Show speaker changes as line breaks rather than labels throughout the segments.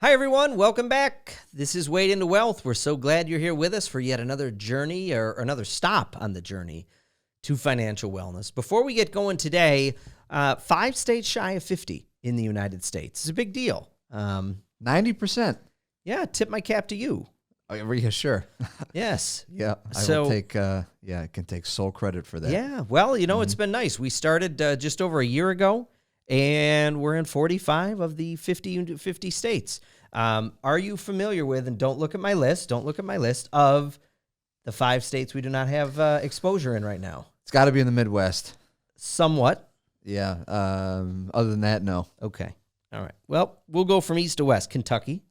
Hi, everyone. Welcome back. This is Wade into Wealth. We're so glad you're here with us for yet another journey or another stop on the journey to financial wellness. Before we get going today, 5 states shy of 50 in the United States. It's a big deal.
90%.
Yeah, tip my cap to you.
Oh, yeah, sure.
Yes.
Yeah, I will take, I can take sole credit for that.
Yeah, well, it's been nice. We started just over a year ago, and we're in 45 of the 50 states. Are you familiar with, and don't look at my list of the 5 states we do not have exposure in right now?
It's got to be in the Midwest.
Somewhat.
Yeah. Other than that, no.
Okay. All right. Well, we'll go from east to west. Kentucky,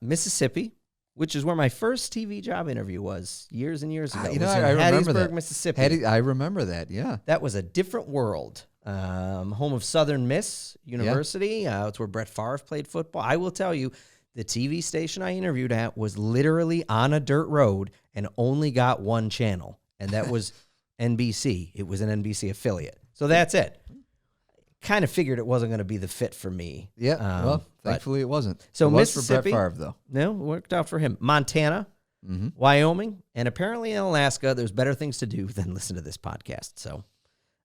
Mississippi, which is where my first TV job interview was years and years ago.
I remember that.
Mississippi.
I remember that, yeah.
That was a different world. Home of Southern Miss University. Yeah. It's where Brett Favre played football. I will tell you, the TV station I interviewed at was literally on a dirt road and only got one channel, and that was NBC. It was an NBC affiliate. So that's it. Kind of figured it wasn't going to be the fit for me.
Yeah, well, thankfully it wasn't.
So
it was
Mississippi,
for Brett Favre, though.
No, it worked out for him. Montana, Wyoming, and apparently in Alaska, there's better things to do than listen to this podcast. So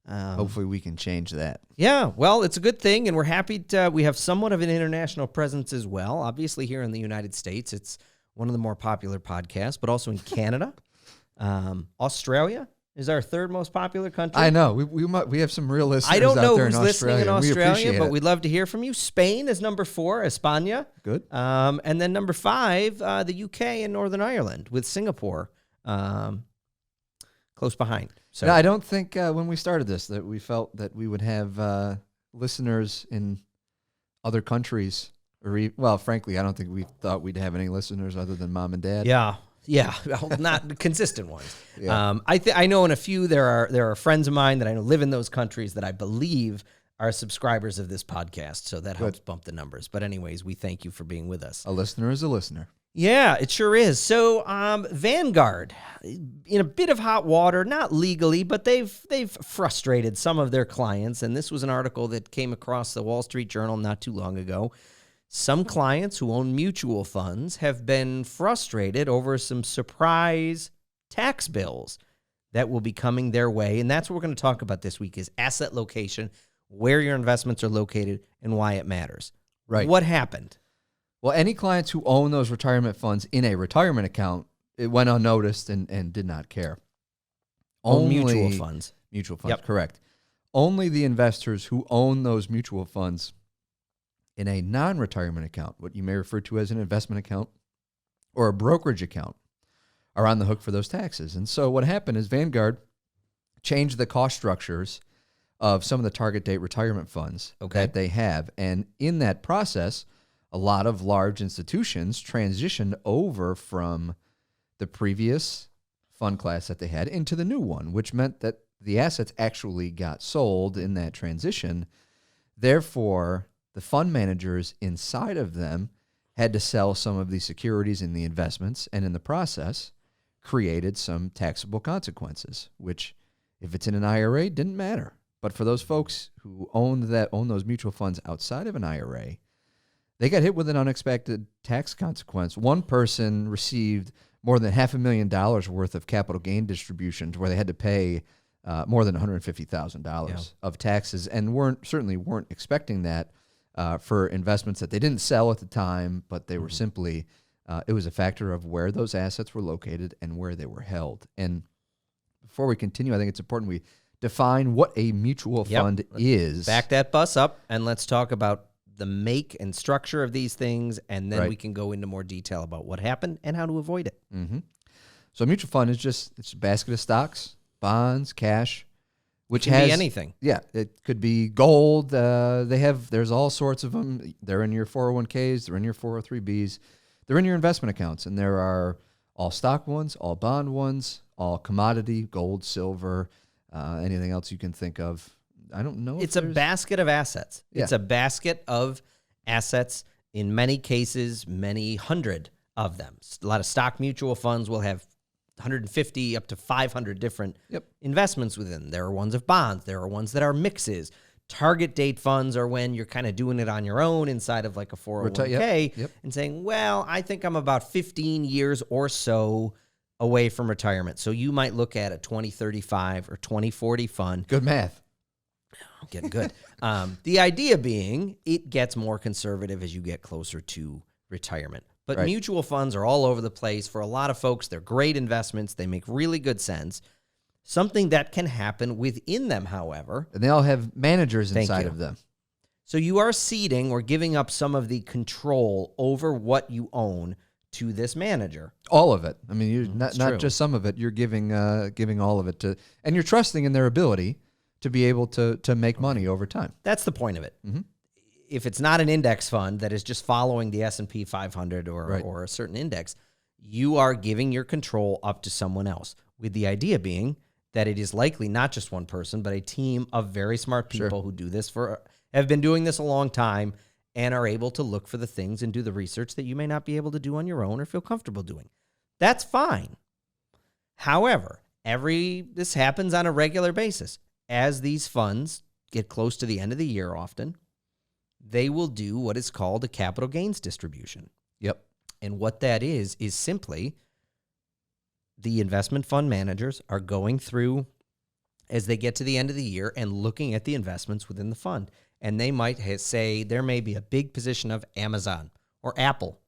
hopefully we can change that.
Yeah, well, it's a good thing, and we're happy we have somewhat of an international presence as well. Obviously, here in the United States, it's one of the more popular podcasts, but also in Canada. Australia is our third most popular country.
I know. We have some real listeners
I don't know
out there
who's
in
listening in Australia, but
it.
we'd love to hear from you. Spain is number 4, España.
Good.
And then number 5, the UK and Northern Ireland, with Singapore close behind. So
no, I don't think when we started this that we felt that we would have listeners in other countries. Well, frankly, I don't think we thought we'd have any listeners other than mom and dad.
Yeah, well, not consistent ones.
Yeah.
I know in a few there are friends of mine that I know live in those countries that I believe are subscribers of this podcast, so that helps bump the numbers. But anyways, we thank you for being with us.
A listener is a listener.
Yeah, it sure is. So Vanguard, in a bit of hot water, not legally, but they've frustrated some of their clients. And this was an article that came across the Wall Street Journal not too long ago. Some clients who own mutual funds have been frustrated over some surprise tax bills that will be coming their way. And that's what we're going to talk about this week is asset location, where your investments are located, and why it matters.
Right.
What happened?
Well, any clients who own those retirement funds in a retirement account, it went unnoticed and did not care.
Only mutual funds.
Mutual funds, correct. Only the investors who own those mutual funds in a non-retirement account, what you may refer to as an investment account or a brokerage account, are on the hook for those taxes. And so what happened is Vanguard changed the cost structures of some of the target date retirement funds that they have. And in that process, a lot of large institutions transitioned over from the previous fund class that they had into the new one, which meant that the assets actually got sold in that transition. Therefore, the fund managers inside of them had to sell some of the securities and the investments, and in the process created some taxable consequences, which if it's in an IRA, didn't matter. But for those folks who own those mutual funds outside of an IRA, they got hit with an unexpected tax consequence. One person received more than $500,000 worth of capital gain distributions where they had to pay more than $150,000 of taxes and certainly weren't expecting that for investments that they didn't sell at the time, but they were simply, it was a factor of where those assets were located and where they were held. And before we continue, I think it's important we define what a mutual fund is.
Back that bus up and let's talk about the make and structure of these things, and then we can go into more detail about what happened and how to avoid it.
Mm-hmm. So a mutual fund is it's a basket of stocks, bonds, cash, which
can
has
be anything.
Yeah, it could be gold. There's all sorts of them. They're in your 401ks, they're in your 403bs, they're in your investment accounts, and there are all stock ones, all bond ones, all commodity, gold, silver, anything else you can think of. I don't know.
It's a basket of assets. Yeah. It's a basket of assets. In many cases, many hundred of them. A lot of stock mutual funds will have 150 up to 500 different investments within. There are ones of bonds. There are ones that are mixes. Target date funds are when you're kind of doing it on your own inside of like a 401k
Yep.
and saying, well, I think I'm about 15 years or so away from retirement. So you might look at a 2035 or 2040 fund.
Good math.
I'm getting good. The idea being it gets more conservative as you get closer to retirement. But mutual funds are all over the place. For a lot of folks, they're great investments. They make really good sense. Something that can happen within them, however.
And they all have managers inside of them.
So you are ceding or giving up some of the control over what you own to this manager.
All of it. I mean, you're not
true.
just some of it. You're giving all of it to, and you're trusting in their ability to be able to make money over time.
That's the point of it. If it's not an index fund that is just following the S&P 500 or a certain index, you are giving your control up to someone else, with the idea being that it is likely not just one person, but a team of very smart people who do this have been doing this a long time and are able to look for the things and do the research that you may not be able to do on your own or feel comfortable doing. That's fine. However, this happens on a regular basis. As these funds get close to the end of the year often, they will do what is called a capital gains distribution.
Yep.
And what that is simply the investment fund managers are going through as they get to the end of the year and looking at the investments within the fund. And they might say there may be a big position of Amazon or Apple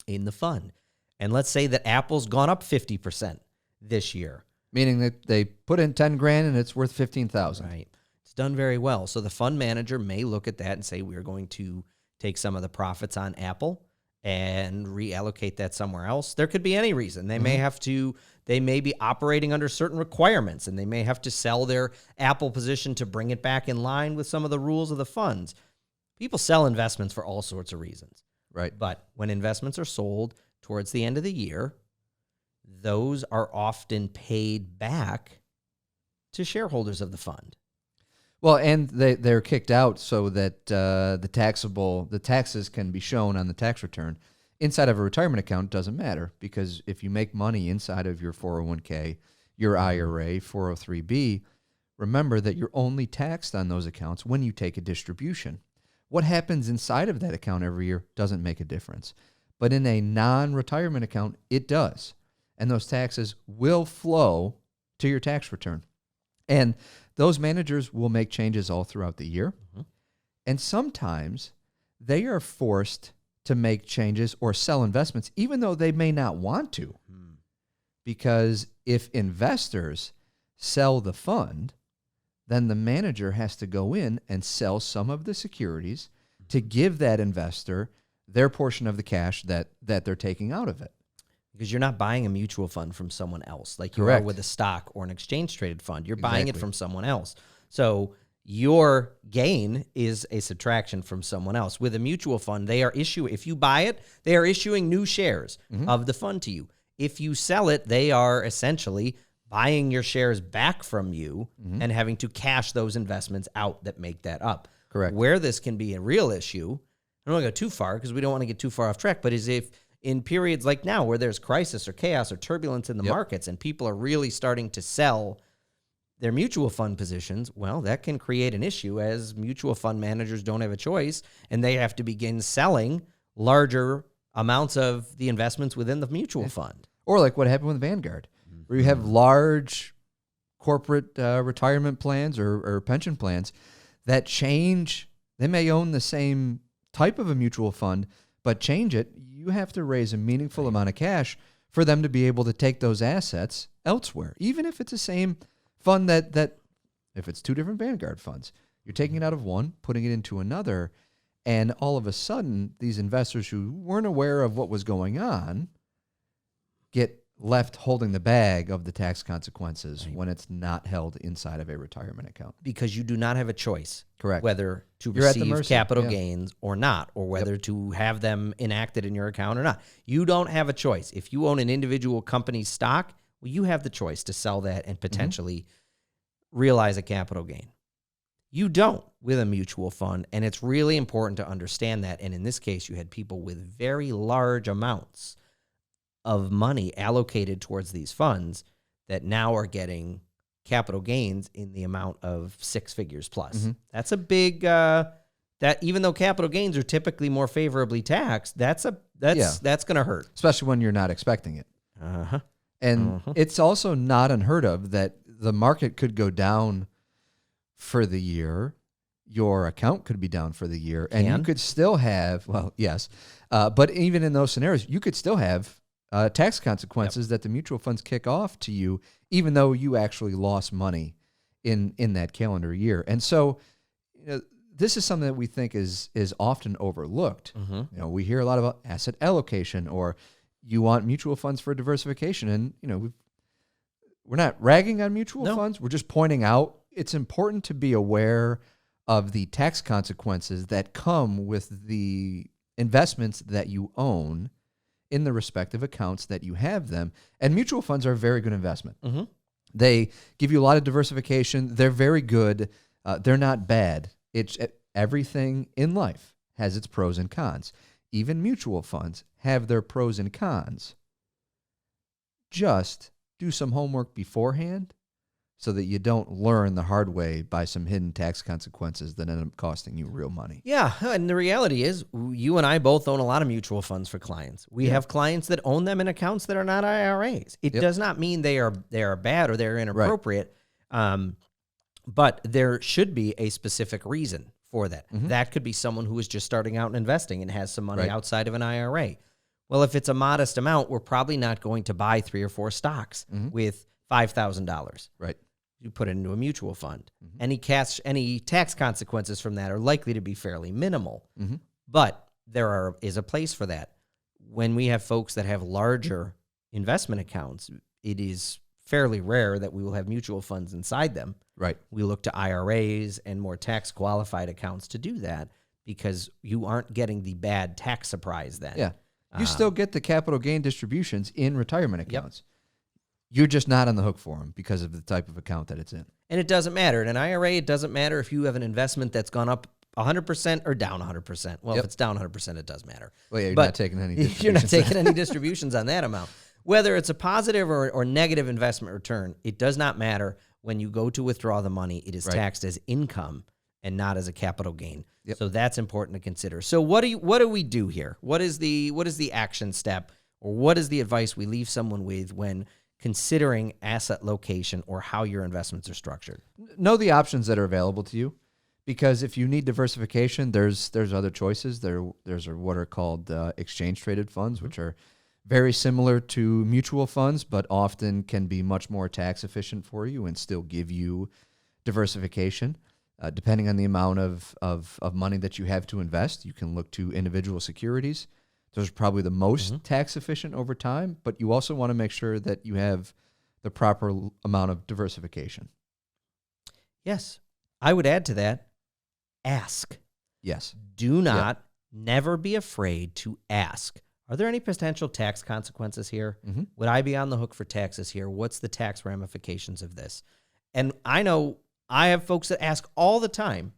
in the fund. And let's say that Apple's gone up 50% this year.
Meaning that they put in 10 grand and it's worth 15,000.
Right. It's done very well. So the fund manager may look at that and say, we're going to take some of the profits on Apple and reallocate that somewhere else. There could be any reason. They may be operating under certain requirements, and they may have to sell their Apple position to bring it back in line with some of the rules of the funds. People sell investments for all sorts of reasons.
Right.
But when investments are sold towards the end of the year, those are often paid back to shareholders of the fund.
Well, and they're kicked out so that the taxes can be shown on the tax return. Inside of a retirement account doesn't matter, because if you make money inside of your 401k, your IRA, 403b, remember that you're only taxed on those accounts when you take a distribution. What happens inside of that account every year doesn't make a difference. But in a non-retirement account, it does. And those taxes will flow to your tax return. And those managers will make changes all throughout the year. And sometimes they are forced to make changes or sell investments, even though they may not want to. Because if investors sell the fund, then the manager has to go in and sell some of the securities to give that investor their portion of the cash that they're taking out of it.
Because you're not buying a mutual fund from someone else like you are with a stock or an exchange-traded fund. You're buying it from someone else. So your gain is a subtraction from someone else. With a mutual fund, if you buy it, they are issuing new shares of the fund to you. If you sell it, they are essentially buying your shares back from you and having to cash those investments out that make that up.
Correct.
Where this can be a real issue, I don't want to go too far because we don't want to get too far off track, but is if in periods like now where there's crisis or chaos or turbulence in the markets and people are really starting to sell their mutual fund positions, well, that can create an issue as mutual fund managers don't have a choice and they have to begin selling larger amounts of the investments within the mutual fund.
Or like what happened with Vanguard, where you have large corporate retirement plans or pension plans that change. They may own the same type of a mutual fund, but change it. You have to raise a meaningful amount of cash for them to be able to take those assets elsewhere, even if it's the same fund that if it's two different Vanguard funds, you're taking it out of one, putting it into another, and all of a sudden, these investors who weren't aware of what was going on get left holding the bag of the tax consequences when it's not held inside of a retirement account.
Because you do not have a choice.
Correct.
Whether to
You're at the
receive
mercy.
capital gains or not, or whether to have them enacted in your account or not. You don't have a choice. If you own an individual company's stock, well, you have the choice to sell that and potentially realize a capital gain. You don't with a mutual fund, and it's really important to understand that. And in this case, you had people with very large amounts of money allocated towards these funds that now are getting capital gains in the amount of 6 figures plus. That's a big that even though capital gains are typically more favorably taxed, that's going to hurt,
especially when you're not expecting it. And it's also not unheard of that the market could go down for the year. Your account could be down for the year, and you could still have, well, yes, but even in those scenarios, you could still have tax consequences that the mutual funds kick off to you, even though you actually lost money in that calendar year. And so, this is something that we think is often overlooked. We hear a lot about asset allocation, or you want mutual funds for diversification, and we're not ragging on mutual funds. We're just pointing out it's important to be aware of the tax consequences that come with the investments that you own in the respective accounts that you have them. And mutual funds are a very good investment. They give you a lot of diversification. They're very good. They're not bad. It's everything in life has its pros and cons. Even mutual funds have their pros and cons. Just do some homework beforehand so that you don't learn the hard way by some hidden tax consequences that end up costing you real money.
Yeah, and the reality is you and I both own a lot of mutual funds for clients. We have clients that own them in accounts that are not IRAs. It does not mean they are bad or they're inappropriate, but there should be a specific reason for that. That could be someone who is just starting out and investing and has some money outside of an IRA. Well, if it's a modest amount, we're probably not going to buy 3 or 4 stocks with $5,000.
Right.
You put it into a mutual fund. Any tax consequences from that are likely to be fairly minimal, but there is a place for that. When we have folks that have larger investment accounts, it is fairly rare that we will have mutual funds inside them.
Right.
We look to IRAs and more tax qualified accounts to do that because you aren't getting the bad tax surprise then.
Yeah. You still get the capital gain distributions in retirement accounts. You're just not on the hook for them because of the type of account that it's in.
And it doesn't matter. In an IRA, it doesn't matter if you have an investment that's gone up 100% or down 100%. Well, if it's down 100%, it does matter.
Well, yeah, you're not taking any distributions.
You're not taking any distributions on that amount. Whether it's a positive or negative investment return, it does not matter. When you go to withdraw the money, it is taxed as income and not as a capital gain. So that's important to consider. So what do we do here? What is the action step, or what is the advice we leave someone with when considering asset location or how your investments are structured?
Know the options that are available to you, because if you need diversification, there's other choices. There's what are called exchange traded funds, which are very similar to mutual funds, but often can be much more tax efficient for you and still give you diversification. Depending on the amount of money that you have to invest, you can look to individual securities. Those are probably the most tax efficient over time, but you also want to make sure that you have the proper amount of diversification.
Yes. I would add to that, ask.
Yes.
Do not, never be afraid to ask. Are there any potential tax consequences here? Would I be on the hook for taxes here? What's the tax ramifications of this? And I know I have folks that ask all the time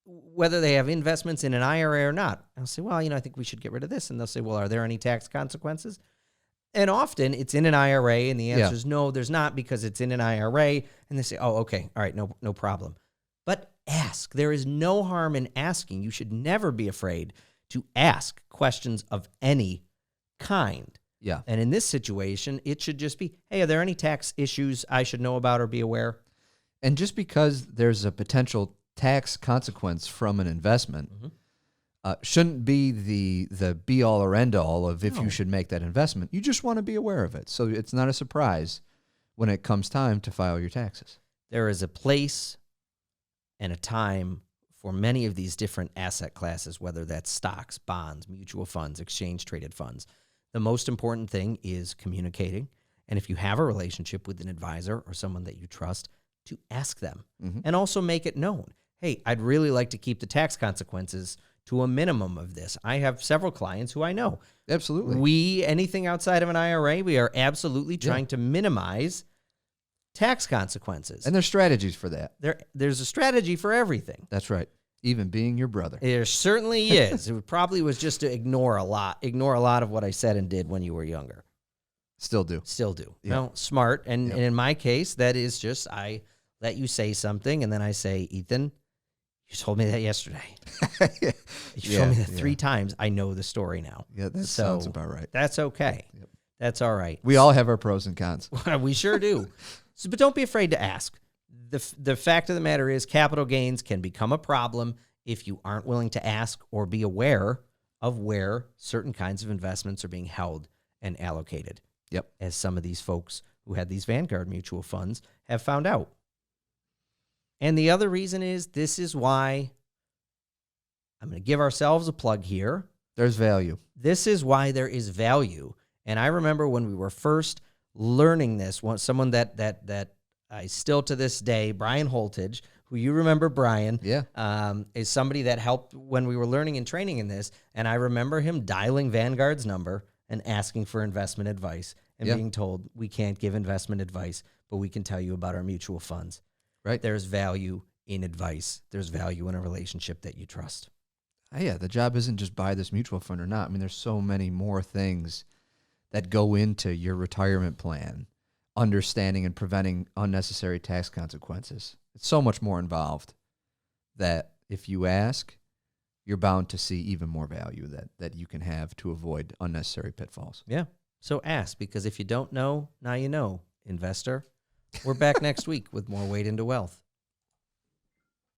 whether they have investments in an IRA or not. I'll say, well, I think we should get rid of this. And they'll say, well, are there any tax consequences? And often it's in an IRA, and the answer is no, there's not, because it's in an IRA. And they say, oh, okay, all right, no problem. But ask. There is no harm in asking. You should never be afraid to ask questions of any kind.
Yeah.
And in this situation, it should just be, hey, are there any tax issues I should know about or be aware?
And just because there's a potential tax consequence from an investment shouldn't be the be-all or end-all of if you should make that investment. You just want to be aware of it, so it's not a surprise when it comes time to file your taxes.
There is a place and a time for many of these different asset classes, whether that's stocks, bonds, mutual funds, exchange-traded funds. The most important thing is communicating, and if you have a relationship with an advisor or someone that you trust, to ask them and also make it known. Hey, I'd really like to keep the tax consequences to a minimum of this. I have several clients who I know.
Absolutely.
Anything outside of an IRA, we are absolutely trying to minimize tax consequences.
And there's strategies for that.
There's a strategy for everything.
That's right. Even being your brother.
There certainly is. It probably was just to ignore a lot of what I said and did when you were younger.
Still do.
Still do.
Yeah.
Well, smart. And,
Yep.
and in my case, that is just I let you say something, and then I say, Ethan, you told me that yesterday. You told me that 3 times. I know the story now.
Yeah, that
So,
sounds about right.
That's okay.
Yep.
That's all right.
We all have our pros and cons.
We sure do. But don't be afraid to ask. The fact of the matter is capital gains can become a problem if you aren't willing to ask or be aware of where certain kinds of investments are being held and allocated.
Yep.
As some of these folks who had these Vanguard mutual funds have found out. And the other reason is this is why I'm going to give ourselves a plug here.
There's value.
This is why there is value. And I remember when we were first learning this, someone that I still to this day, Brian Holtage, who you remember, Brian, is somebody that helped when we were learning and training in this. And I remember him dialing Vanguard's number and asking for investment advice and being told, we can't give investment advice, but we can tell you about our mutual funds.
Right.
There's value in advice. There's value in a relationship that you trust.
Yeah, the job isn't just buy this mutual fund or not. I mean, there's so many more things that go into your retirement plan, understanding and preventing unnecessary tax consequences. It's so much more involved that if you ask, you're bound to see even more value that you can have to avoid unnecessary pitfalls.
Yeah. So ask, because if you don't know, now you know, investor. We're back next week with more Wade into Wealth.